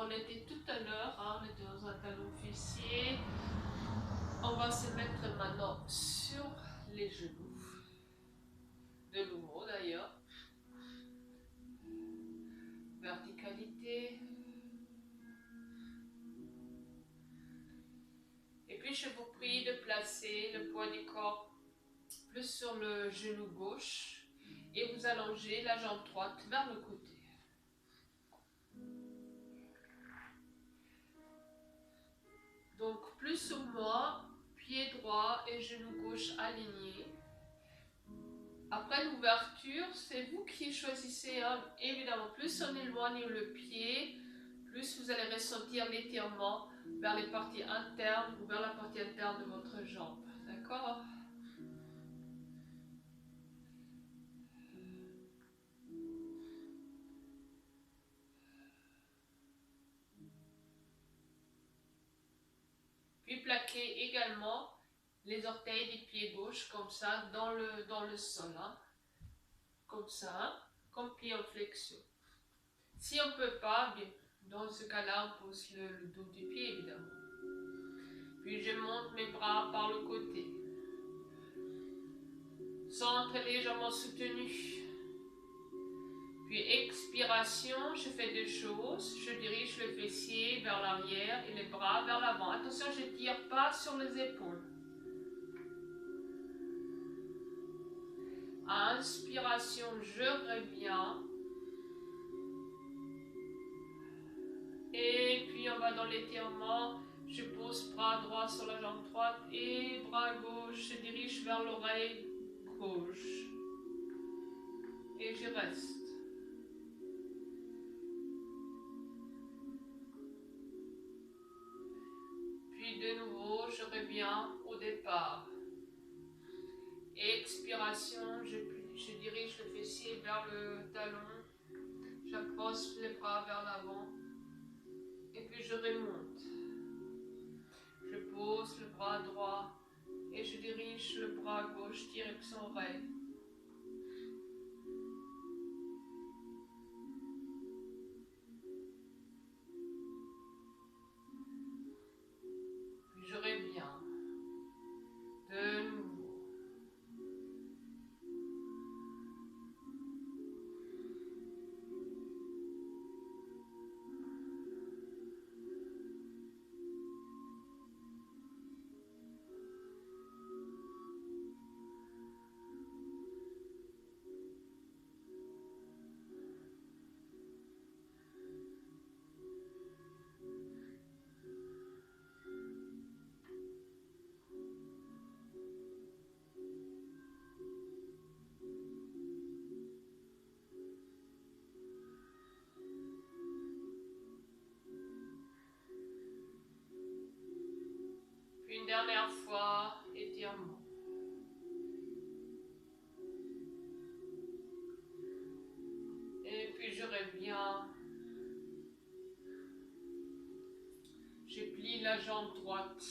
on était tout à l'heure, hein, on était dans un talon fessier. On va se mettre maintenant sur les genoux, de nouveau d'ailleurs. Verticalité. Et puis je vous prie de placer le poids du corps plus sur le genou gauche et vous allongez la jambe droite vers le côté. Donc plus sur moi, pied droit et genou gauche alignés. Après l'ouverture, c'est vous qui choisissez. Hein. Évidemment, plus on éloigne le pied, plus vous allez ressentir l'étirement vers les parties internes ou vers la partie interne de votre jambe. D'accord? Puis plaquez également les orteils des pieds gauche comme ça dans le sol. Hein. Comme ça, comme pied en flexion. Si on ne peut pas, bien, dans ce cas-là, on pose le dos du pied évidemment. Puis je monte mes bras par le côté. Centre légèrement soutenu. Puis expiration, je fais deux choses. Je dirige le fessier vers l'arrière et les bras vers l'avant. Attention, je ne tire pas sur les épaules. Inspiration, je reviens. Et puis on va dans l'étirement. Je pose bras droit sur la jambe droite et bras gauche. Je dirige vers l'oreille gauche. Et je reste. Puis de nouveau, je reviens au départ. Expiration, je dirige le fessier vers le talon. J'approche les bras vers l'avant. Et puis je remonte. Je pose le bras droit et je dirige le bras gauche direction oreille. Puis je reviens. De nouveau. Une dernière fois, étirement. Et puis je reviens. Je plie la jambe droite.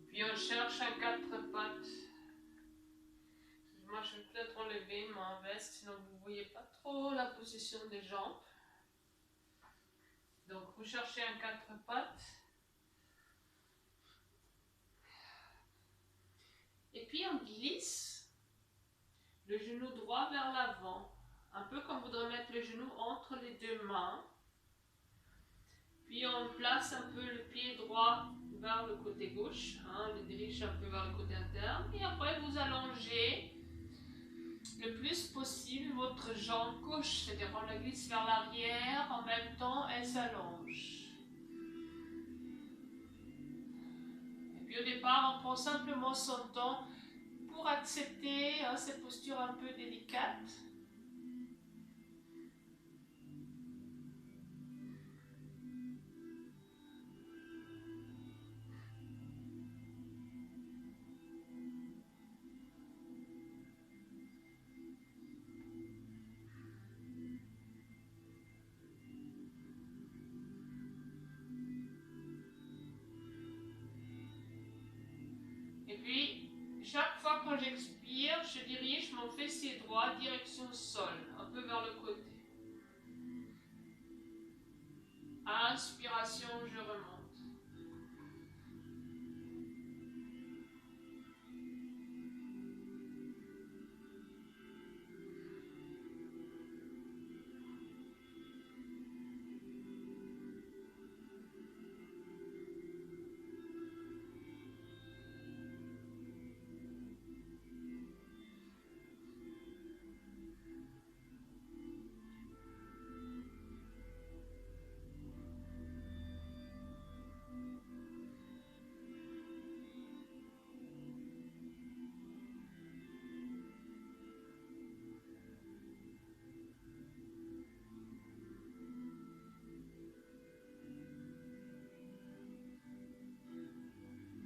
Puis on cherche un quatre pattes. Moi, je vais peut-être enlever ma veste, sinon vous ne voyez pas trop la position des jambes. Donc, vous cherchez un quatre pattes. Et puis, on glisse le genou droit vers l'avant. Un peu comme vous devez mettre le genou entre les deux mains. Puis, on place un peu le pied droit vers le côté gauche. On le dirige un peu vers le côté interne. Et après, vous allongez le plus possible votre jambe gauche, c'est-à-dire on la glisse vers l'arrière, en même temps elle s'allonge. Et puis au départ, on prend simplement son temps pour accepter cette posture un peu délicate. Et puis, chaque fois que j'expire, je dirige mon fessier droit direction sol, un peu vers le côté. Inspiration, je remonte.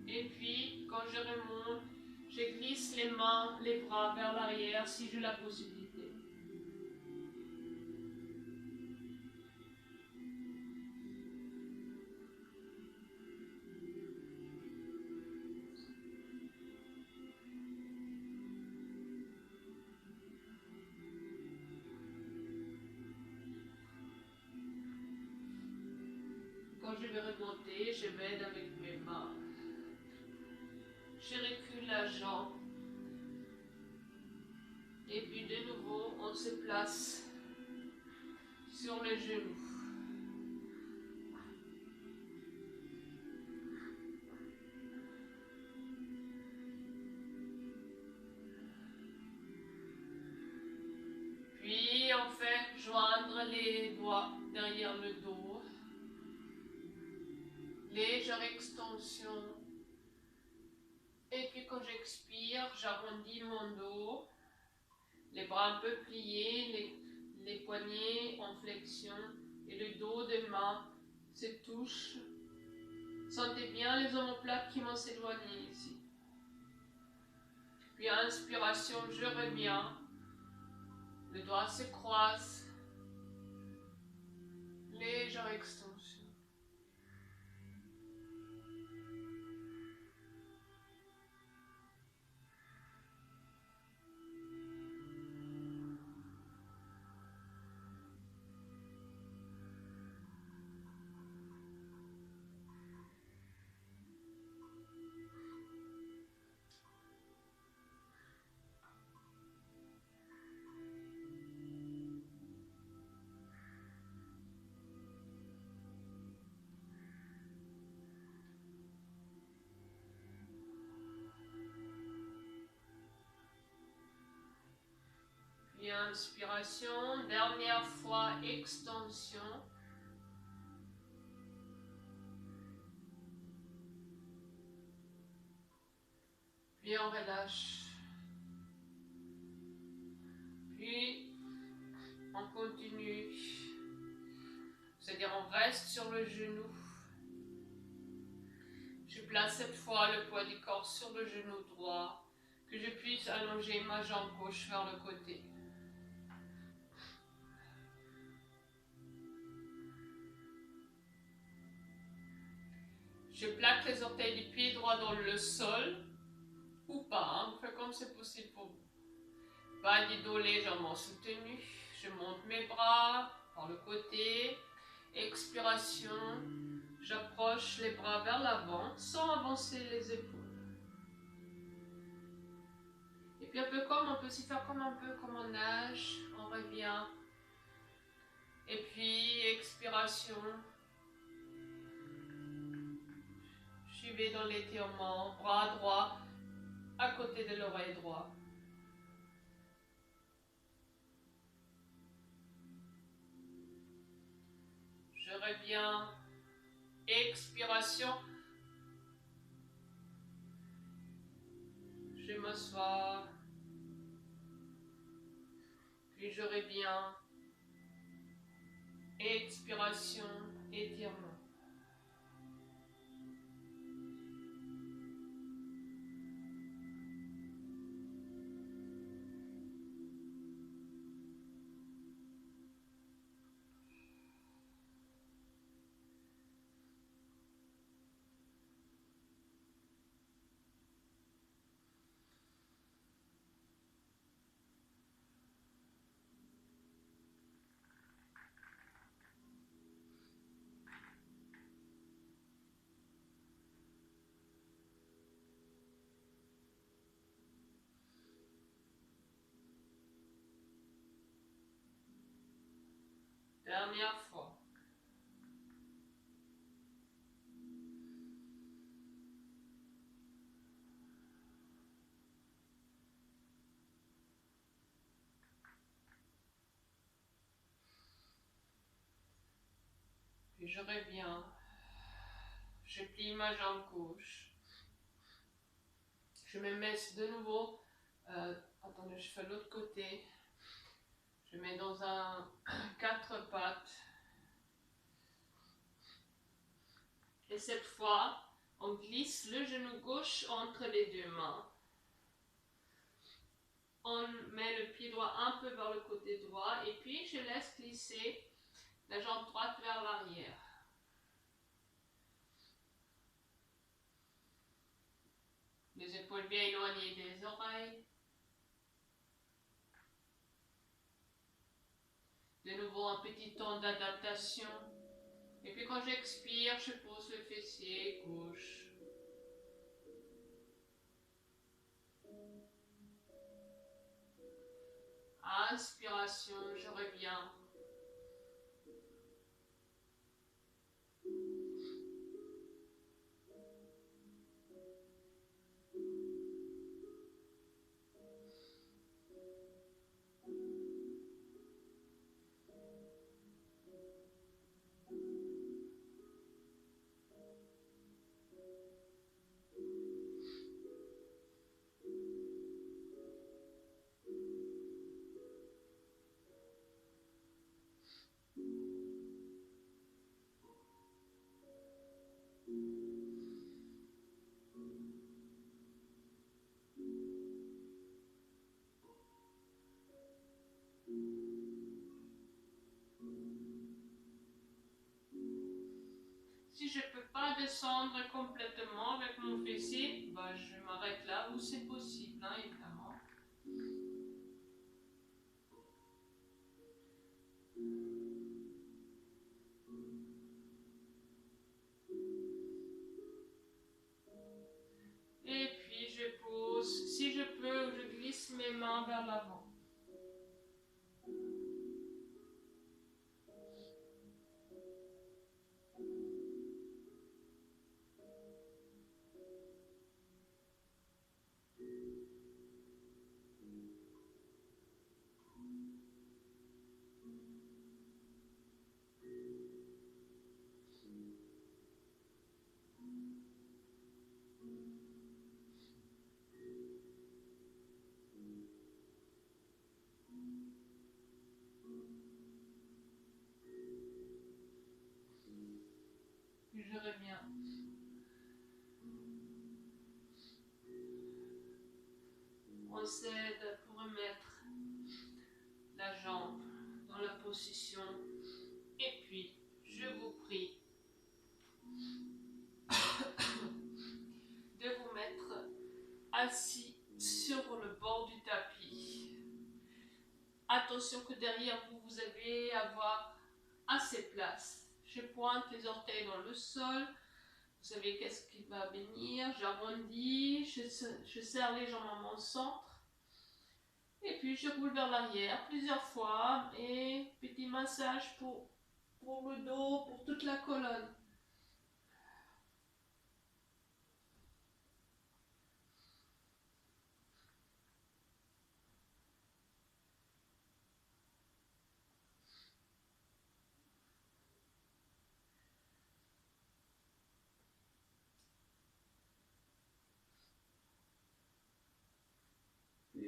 Et puis, quand je remonte, je glisse les mains, les bras vers l'arrière si j'ai la possibilité. Quand je vais remonter, je m'aide avec mes mains. Je recule la jambe. Et puis de nouveau, on se place sur les genoux. Puis on fait joindre les doigts derrière le dos. Légère extension. Et puis quand j'expire, j'arrondis mon dos. Les bras un peu pliés, les poignets en flexion et le dos des mains se touchent. Sentez bien les omoplates qui vont s'éloigner ici. Puis inspiration, je reviens. Le doigt se croise. Légère extension. Puis inspiration, dernière fois extension. Puis on relâche. Puis on continue. C'est-à-dire on reste sur le genou. Je place cette fois le poids du corps sur le genou droit, que je puisse allonger ma jambe gauche vers le côté. Je plaque les orteils du pied droit dans le sol, ou pas, hein, faites comme c'est possible pour vous. Bas du dos légèrement soutenu, je monte mes bras par le côté, expiration, j'approche les bras vers l'avant sans avancer les épaules. Et puis un peu comme, on peut s'y faire comme un peu comme on nage, on revient. Et puis expiration, suivez dans l'étirement, bras droit à côté de l'oreille droite. Je reviens, expiration, je m'assois, puis je reviens, expiration, étirement. Dernière fois. Puis je reviens. Je plie ma jambe gauche. Je me mets de nouveau. Attendez, je fais l'autre côté. Je mets dans un 4 pattes. Et cette fois, on glisse le genou gauche entre les deux mains. On met le pied droit un peu vers le côté droit et puis je laisse glisser la jambe droite vers l'arrière. Les épaules bien éloignées des oreilles. De nouveau un petit temps d'adaptation. Et puis quand j'expire, je pose le fessier gauche. Inspiration, je reviens. Si je ne peux pas descendre complètement avec mon fessier, bah, je m'arrête là où c'est possible, hein, évidemment. Et puis je pose, si je peux, je glisse mes mains vers l'avant. Puis je reviens. On s'aide pour remettre la jambe dans la position. Et puis, je vous prie de vous mettre assis sur le bord du tapis. Attention que derrière vous, vous allez avoir assez de place. Je pointe les orteils dans le sol. Vous savez qu'est-ce qui va venir. J'arrondis, je serre les jambes à mon centre. Et puis je roule vers l'arrière plusieurs fois. Et petit massage pour le dos, pour toute la colonne.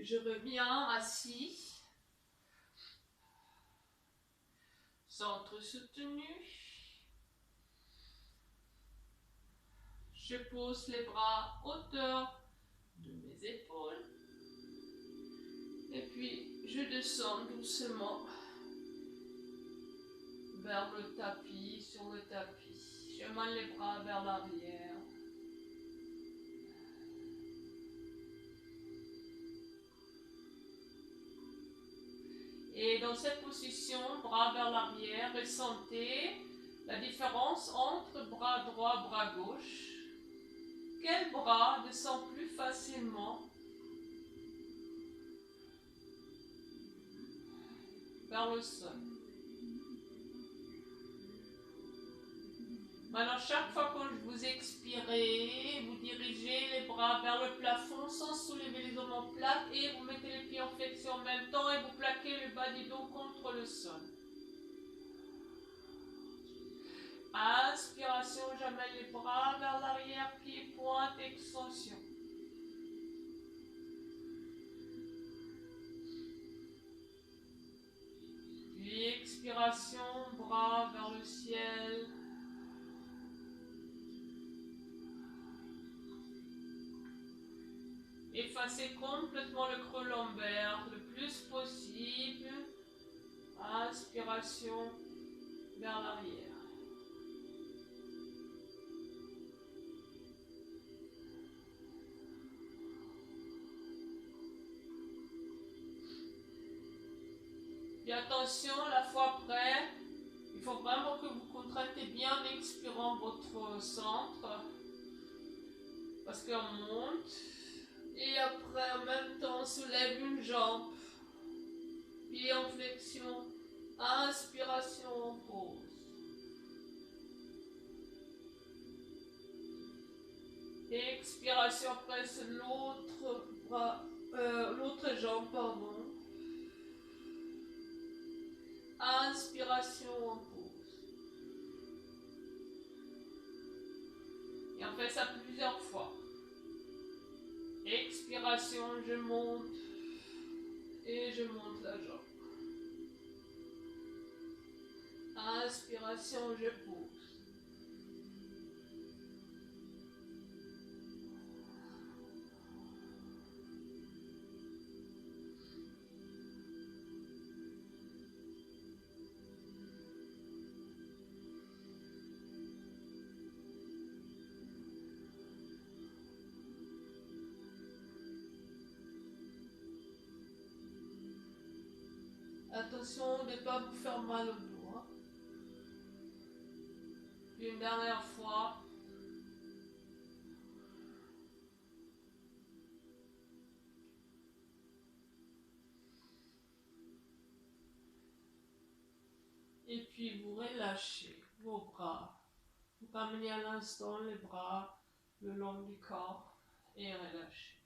Je reviens assis, centre soutenu. Je pose les bras à hauteur de mes épaules. Et puis je descends doucement vers le tapis, sur le tapis. Je mène les bras vers l'arrière. Et dans cette position, bras vers l'arrière, ressentez la différence entre bras droit, bras gauche. Quel bras descend plus facilement vers le sol? Maintenant, chaque fois que vous expirez, vous dirigez les bras vers le plafond sans soulever les omoplates et vous mettez les pieds en flexion en même temps et vous plaquez le bas du dos contre le sol. Inspiration, j'amène les bras vers l'arrière, pied, pointe, extension. Puis expiration, bras vers le ciel. Effacez complètement le creux lombaire le plus possible. Inspiration vers l'arrière. Et attention, la fois après, il faut vraiment que vous contractez bien en expirant votre centre. Parce qu'on monte. Et après, en même temps, on soulève une jambe. Pied en flexion. Inspiration, on pose. Expiration, presse l'autre bras, l'autre jambe, pardon. Inspiration, on pose. Et on fait ça plusieurs fois. Expiration, je monte. Et je monte la jambe. Inspiration, je pose. Attention de ne pas vous faire mal au dos. Une dernière fois. Et puis vous relâchez vos bras. Vous ramenez à l'instant les bras le long du corps et relâchez.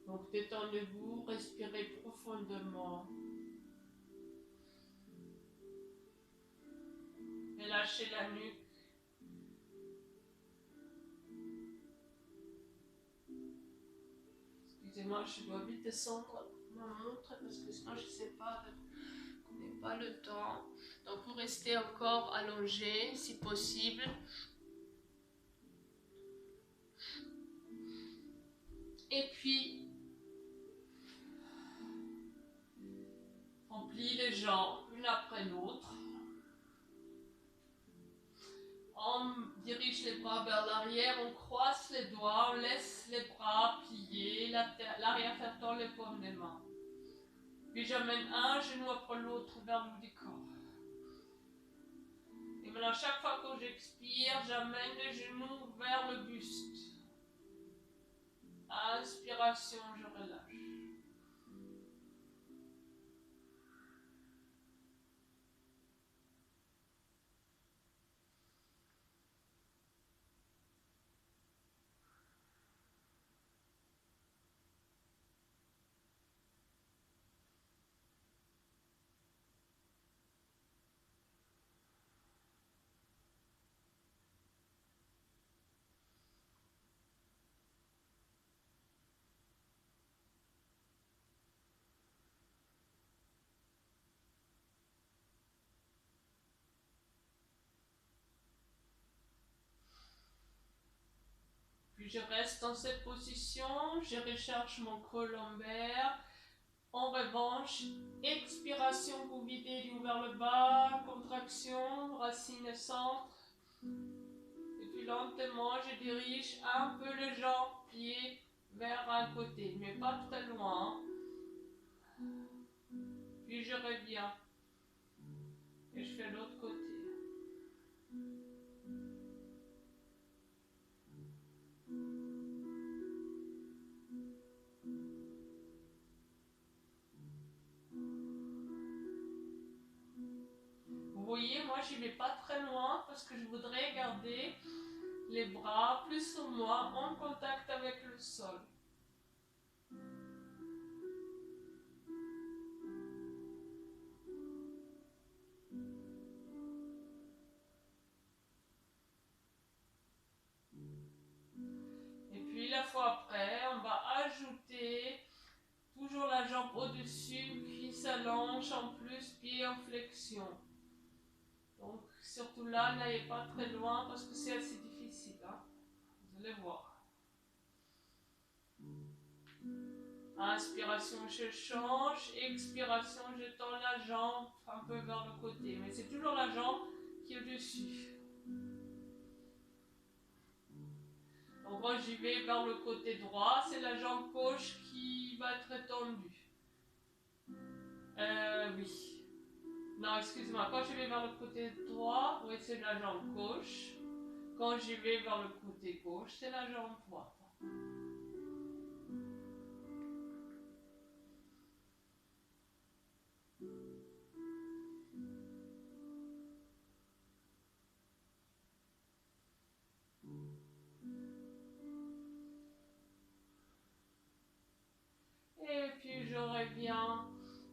Donc détendez-vous, respirez profondément. Relâchez la nuque. Excusez-moi, je dois vite descendre ma montre parce que sinon je ne sais pas, je n'ai pas le temps. Donc vous restez encore allongé si possible. Et puis, on plie les jambes une après l'autre. On dirige les bras vers l'arrière, on croise les doigts, on laisse les bras pliés, l'arrière tend les paumes des mains. Puis j'amène un genou après l'autre vers le haut du corps. Et maintenant, chaque fois que j'expire, j'amène les genoux vers le buste. Inspiration, je relâche. Puis je reste dans cette position, je recherche mon creux lombaire. En revanche, expiration, vous videz du haut vers le bas, contraction, racine centre. Et puis lentement, je dirige un peu les jambes, pieds vers un côté, mais pas très loin. Puis je reviens. Et je fais l'autre côté. j'y vais pas très loin parce que je voudrais garder les bras plus ou moins en contact avec le sol. Et puis la fois après, on va ajouter toujours la jambe au-dessus qui s'allonge en plus, pied en flexion. Donc surtout là, n'allez pas très loin parce que c'est assez difficile. Hein? Vous allez voir. Inspiration, je change. Expiration, je tends la jambe un peu vers le côté. Mais c'est toujours la jambe qui est au-dessus. Donc moi, j'y vais vers le côté droit. C'est la jambe gauche qui va être tendue. Oui. Non, excuse-moi. Quand je vais vers le côté droit, oui, c'est la jambe gauche. Quand je vais vers le côté gauche, c'est la jambe droite. Et puis je reviens,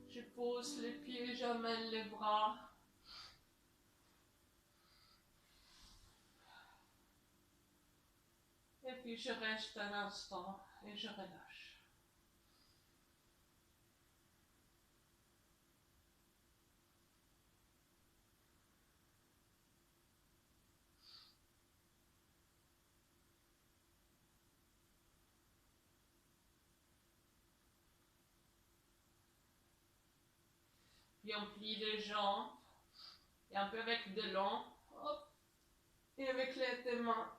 je pose les pieds, j'amène les bras. Et puis je reste un instant et je relâche. Puis on plie les jambes et un peu avec de l'elan. Et avec les mains,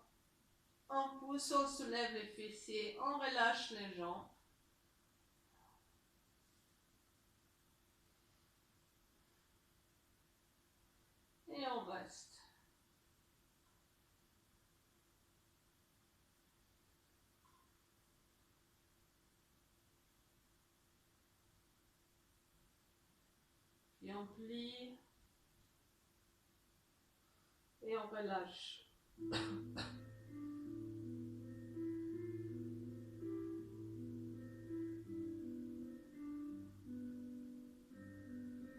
on pousse, on soulève les fessiers, on relâche les jambes. Et on reste. Puis on plie. Et on relâche.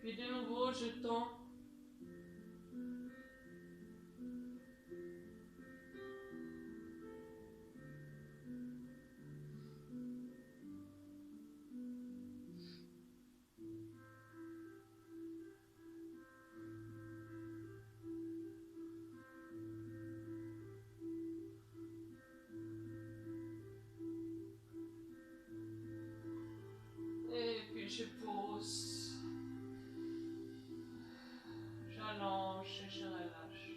Puis de nouveau, je tends. Et puis je pose. J'allonge et je relâche.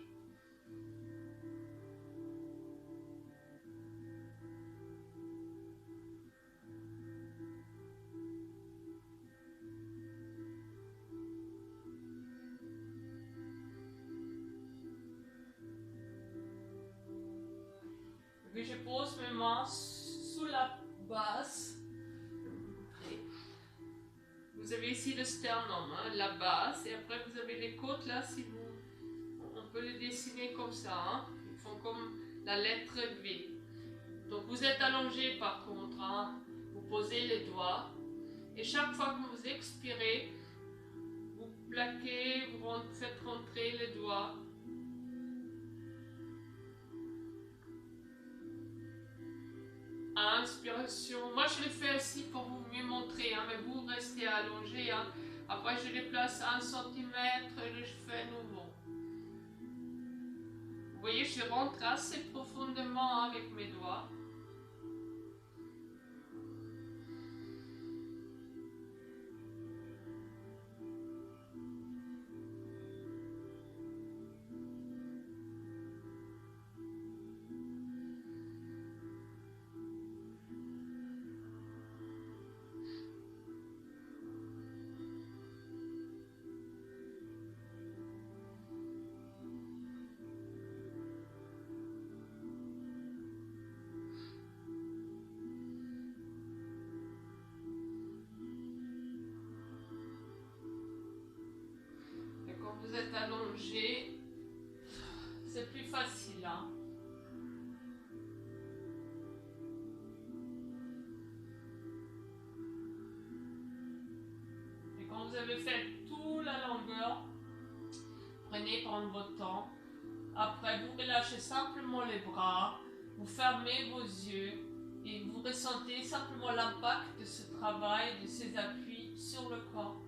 Et puis je pose mes mains sous la base. Vous avez ici le sternum, hein, la base, et après vous avez les côtes là, si vous, on peut les dessiner comme ça, hein, ils font comme la lettre V. Donc vous êtes allongé par contre, hein, vous posez les doigts, et chaque fois que vous expirez, vous plaquez, vous faites rentrer les doigts. Inspiration, moi je l'ai fait ainsi pour vous mieux montrer, hein, mais vous restez allongé. Hein. Après je les place à 1 cm et je fais nouveau. Vous voyez, je rentre assez profondément avec mes doigts. allongé, c'est plus facile. Hein. Et quand vous avez fait toute la longueur, prenez prendre votre temps. Après, vous relâchez simplement les bras, vous fermez vos yeux et vous ressentez simplement l'impact de ce travail, de ces appuis sur le corps.